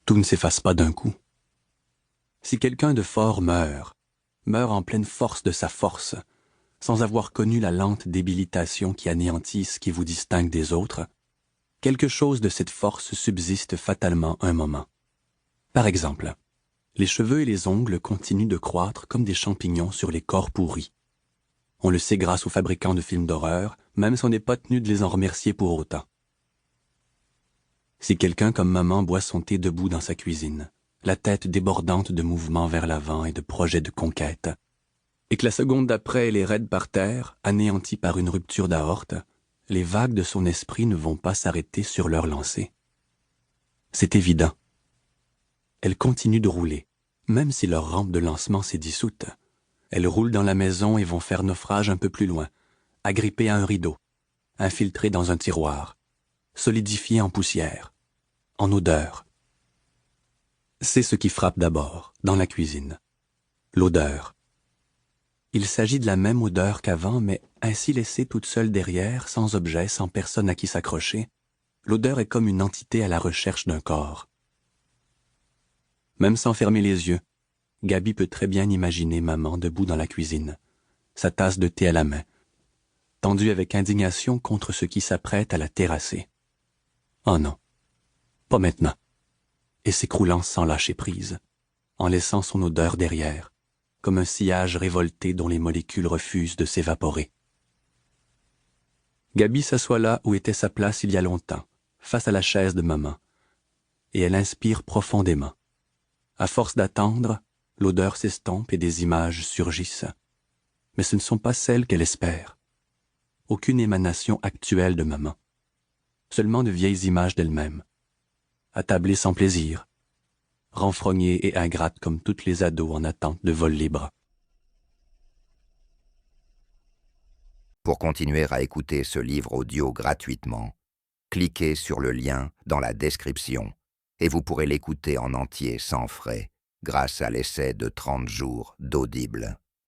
Tout ne s'efface pas d'un coup. Si quelqu'un de fort meurt en pleine force de sa force, sans avoir connu la lente débilitation qui anéantit ce qui vous distingue des autres, quelque chose de cette force subsiste fatalement un moment. Par exemple, les cheveux et les ongles continuent de croître comme des champignons sur les corps pourris. On le sait grâce aux fabricants de films d'horreur, même si on n'est pas tenu de les en remercier pour autant. Si quelqu'un comme maman boit son thé debout dans sa cuisine, la tête débordante de mouvements vers l'avant et de projets de conquête, et que la seconde d'après elle est raide par terre, anéantie par une rupture d'aorte, les vagues de son esprit ne vont pas s'arrêter sur leur lancée. C'est évident. Elles continuent de rouler, même si leur rampe de lancement s'est dissoute. Elles roulent dans la maison et vont faire naufrage un peu plus loin, agrippées à un rideau, infiltrées dans un tiroir, solidifiées en poussière, en odeur. C'est ce qui frappe d'abord, dans la cuisine. L'odeur. Il s'agit de la même odeur qu'avant, mais ainsi laissée toute seule derrière, sans objet, sans personne à qui s'accrocher, l'odeur est comme une entité à la recherche d'un corps. Même sans fermer les yeux, Gabi peut très bien imaginer maman debout dans la cuisine, sa tasse de thé à la main, tendue avec indignation contre ce qui s'apprête à la terrasser. Oh non, pas maintenant. Et s'écroulant sans lâcher prise, en laissant son odeur derrière, comme un sillage révolté dont les molécules refusent de s'évaporer. Gabi s'assoit là où était sa place il y a longtemps, face à la chaise de maman, et elle inspire profondément. À force d'attendre, l'odeur s'estompe et des images surgissent. Mais ce ne sont pas celles qu'elle espère. Aucune émanation actuelle de maman. Seulement de vieilles images d'elle-même. Attablée sans plaisir. Renfrognée et ingrate comme toutes les ados en attente de vol libre. Pour continuer à écouter ce livre audio gratuitement, cliquez sur le lien dans la description et vous pourrez l'écouter en entier sans frais grâce à l'essai de 30 jours d'Audible.